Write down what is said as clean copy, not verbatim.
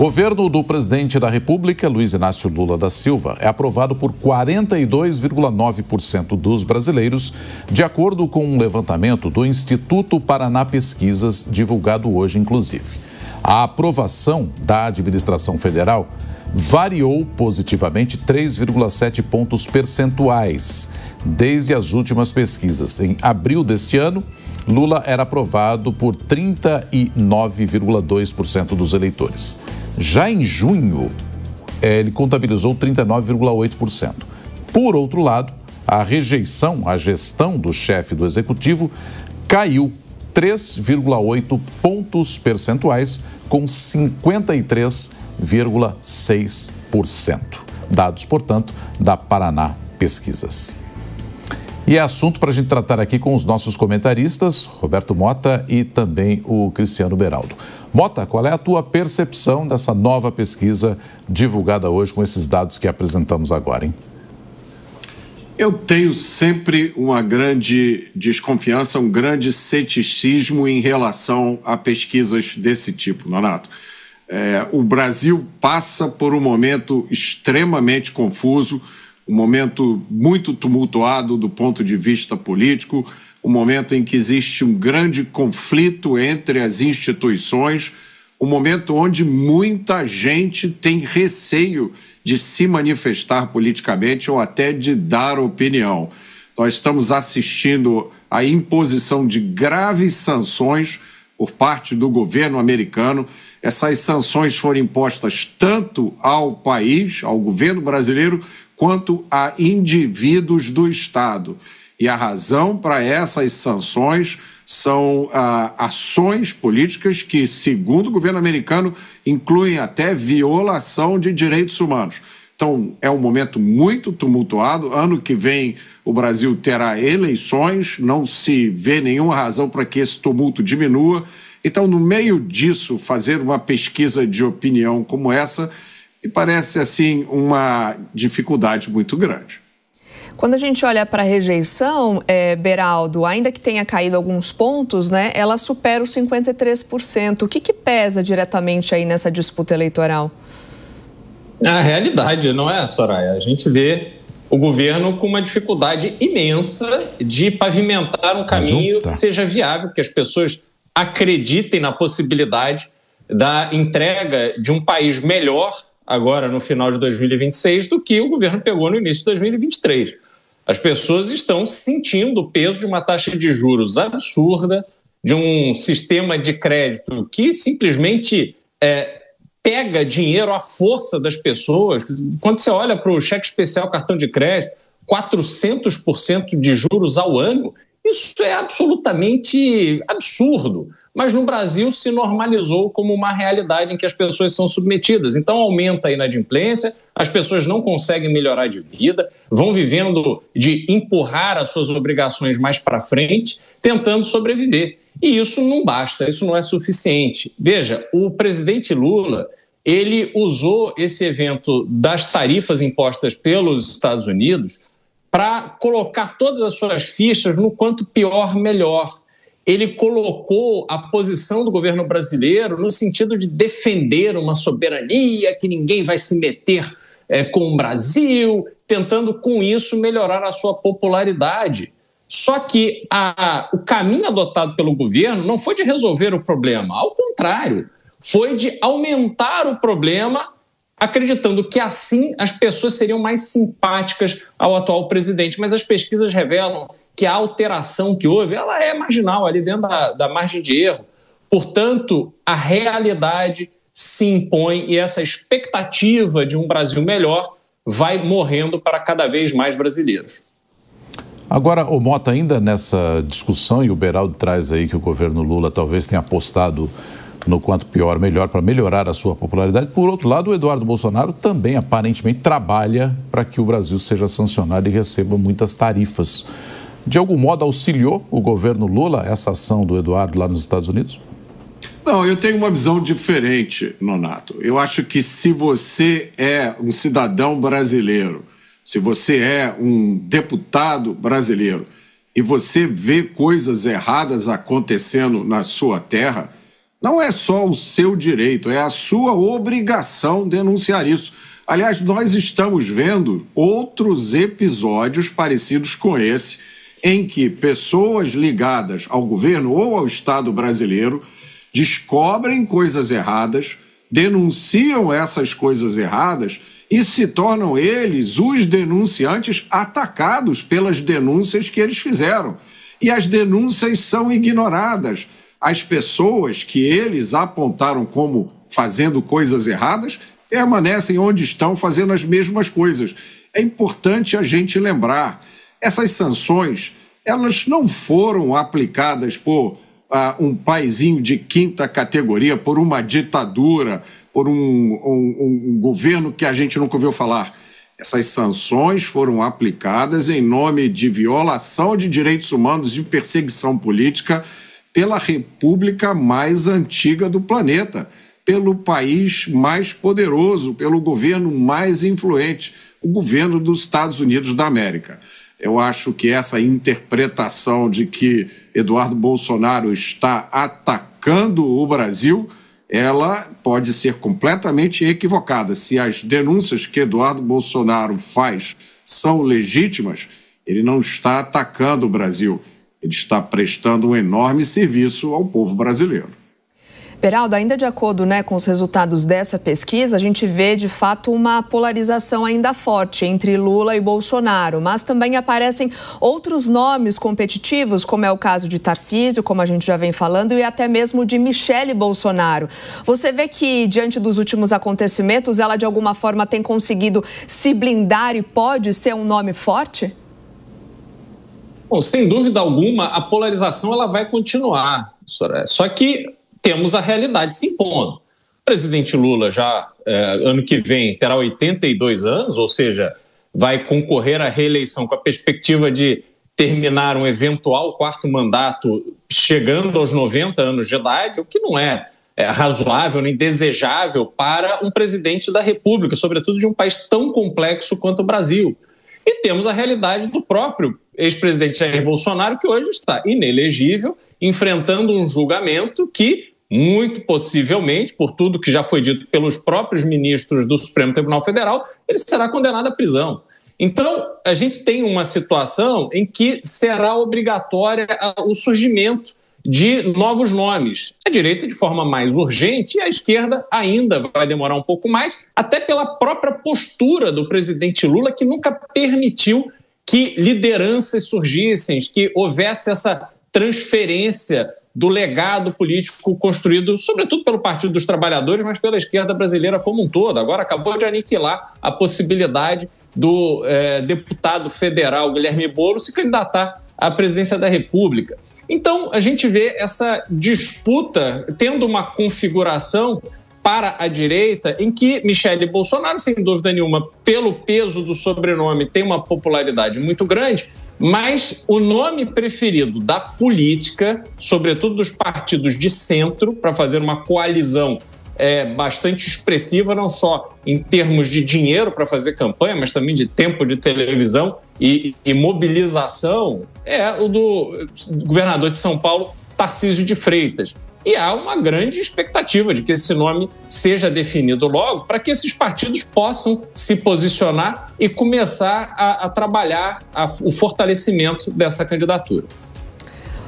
governo do presidente da República, Luiz Inácio Lula da Silva, é aprovado por 42,9% dos brasileiros, de acordo com um levantamento do Instituto Paraná Pesquisas, divulgado hoje, inclusive. A aprovação da administração federal variou positivamente 3,7 pontos percentuais desde as últimas pesquisas. Em abril deste ano, Lula era aprovado por 39,2% dos eleitores. Já em junho, ele contabilizou 39,8%. Por outro lado, a rejeição à gestão do chefe do executivo caiu 3,8 pontos percentuais, com 53,6%. Dados, portanto, da Paraná Pesquisas. E é assunto para a gente tratar aqui com os nossos comentaristas, Roberto Mota e também o Cristiano Beraldo. Mota, qual é a tua percepção dessa nova pesquisa divulgada hoje com esses dados que apresentamos agora, hein? Eu tenho sempre uma grande desconfiança, um grande ceticismo em relação a pesquisas desse tipo, Nonato. O Brasil passa por um momento extremamente confuso, um momento muito tumultuado do ponto de vista político, um momento em que existe um grande conflito entre as instituições, um momento onde muita gente tem receio de se manifestar politicamente ou até de dar opinião. Nós estamos assistindo à imposição de graves sanções por parte do governo americano. Essas sanções foram impostas tanto ao país, ao governo brasileiro, quanto a indivíduos do Estado. E a razão para essas sanções são ações políticas que, segundo o governo americano, incluem até violação de direitos humanos. Então, é um momento muito tumultuado. Ano que vem, o Brasil terá eleições, não se vê nenhuma razão para que esse tumulto diminua. Então, no meio disso, fazer uma pesquisa de opinião como essa me parece, assim, uma dificuldade muito grande. Quando a gente olha para a rejeição, Beraldo, ainda que tenha caído alguns pontos, né, ela supera os 53%. O que pesa diretamente aí nessa disputa eleitoral? A realidade, não é, Soraya? A gente vê o governo com uma dificuldade imensa de pavimentar um caminho que seja viável, que as pessoas acreditem na possibilidade da entrega de um país melhor agora no final de 2026 do que o governo pegou no início de 2023. As pessoas estão sentindo o peso de uma taxa de juros absurda, de um sistema de crédito que simplesmente pega dinheiro à força das pessoas. Quando você olha para o cheque especial, cartão de crédito, 400% de juros ao ano, isso é absolutamente absurdo. Mas no Brasil se normalizou como uma realidade em que as pessoas são submetidas. Então aumenta a inadimplência, as pessoas não conseguem melhorar de vida, vão vivendo de empurrar as suas obrigações mais para frente, tentando sobreviver. E isso não basta, isso não é suficiente. Veja, o presidente Lula, ele usou esse evento das tarifas impostas pelos Estados Unidos para colocar todas as suas fichas no quanto pior, melhor. Ele colocou a posição do governo brasileiro no sentido de defender uma soberania, que ninguém vai se meter com o Brasil, tentando com isso melhorar a sua popularidade. Só que o caminho adotado pelo governo não foi de resolver o problema, ao contrário, foi de aumentar o problema, acreditando que assim as pessoas seriam mais simpáticas ao atual presidente. Mas as pesquisas revelam que a alteração que houve, ela é marginal, ali dentro da margem de erro. Portanto, a realidade se impõe e essa expectativa de um Brasil melhor vai morrendo para cada vez mais brasileiros. Agora, o Mota, ainda nessa discussão, e o Beraldo traz aí que o governo Lula talvez tenha apostado no quanto pior, melhor, para melhorar a sua popularidade. Por outro lado, o Eduardo Bolsonaro também, aparentemente, trabalha para que o Brasil seja sancionado e receba muitas tarifas. De algum modo, auxiliou o governo Lula essa ação do Eduardo lá nos Estados Unidos? Não, eu tenho uma visão diferente, Nonato. Eu acho que se você é um cidadão brasileiro, se você é um deputado brasileiro e você vê coisas erradas acontecendo na sua terra, Não é só o seu direito, é a sua obrigação denunciar isso. Aliás, nós estamos vendo outros episódios parecidos com esse, em que pessoas ligadas ao governo ou ao Estado brasileiro descobrem coisas erradas, denunciam essas coisas erradas e se tornam eles, os denunciantes, atacados pelas denúncias que eles fizeram. E as denúncias são ignoradas. As pessoas que eles apontaram como fazendo coisas erradas permanecem onde estão fazendo as mesmas coisas. É importante a gente lembrar, essas sanções, elas não foram aplicadas por um paizinho de quinta categoria, por uma ditadura, por um governo que a gente nunca ouviu falar. Essas sanções foram aplicadas em nome de violação de direitos humanos e perseguição política pela república mais antiga do planeta, pelo país mais poderoso, pelo governo mais influente, o governo dos Estados Unidos da América. Eu acho que essa interpretação de que Eduardo Bolsonaro está atacando o Brasil, ela pode ser completamente equivocada. Se as denúncias que Eduardo Bolsonaro faz são legítimas, ele não está atacando o Brasil, ele está prestando um enorme serviço ao povo brasileiro. Beraldo, ainda de acordo, com os resultados dessa pesquisa, a gente vê de fato uma polarização ainda forte entre Lula e Bolsonaro, mas também aparecem outros nomes competitivos, como é o caso de Tarcísio, como a gente já vem falando, e até mesmo de Michele Bolsonaro. Você vê que, diante dos últimos acontecimentos, ela de alguma forma tem conseguido se blindar e pode ser um nome forte? Bom, sem dúvida alguma, a polarização ela vai continuar, Soraya. Só que temos a realidade se impondo. O presidente Lula já, ano que vem, terá 82 anos, ou seja, vai concorrer à reeleição com a perspectiva de terminar um eventual quarto mandato chegando aos 90 anos de idade, o que não é razoável nem desejável para um presidente da República, sobretudo de um país tão complexo quanto o Brasil. E temos a realidade do próprio ex-presidente Jair Bolsonaro, que hoje está inelegível, enfrentando um julgamento que, muito possivelmente, por tudo que já foi dito pelos próprios ministros do Supremo Tribunal Federal, ele será condenado à prisão. Então, a gente tem uma situação em que será obrigatória o surgimento de novos nomes. A direita de forma mais urgente e a esquerda ainda vai demorar um pouco mais, até pela própria postura do presidente Lula, que nunca permitiu que lideranças surgissem, que houvesse essa transferência do legado político construído, sobretudo pelo Partido dos Trabalhadores, mas pela esquerda brasileira como um todo. Agora acabou de aniquilar a possibilidade do deputado federal Guilherme Boulos se candidatar à presidência da República. Então, a gente vê essa disputa tendo uma configuração para a direita em que Michele Bolsonaro, sem dúvida nenhuma, pelo peso do sobrenome, tem uma popularidade muito grande, mas o nome preferido da política, sobretudo dos partidos de centro, para fazer uma coalizão bastante expressiva, não só em termos de dinheiro para fazer campanha, mas também de tempo de televisão e mobilização, é o do governador de São Paulo, Tarcísio de Freitas. E há uma grande expectativa de que esse nome seja definido logo para que esses partidos possam se posicionar e começar a trabalhar o fortalecimento dessa candidatura.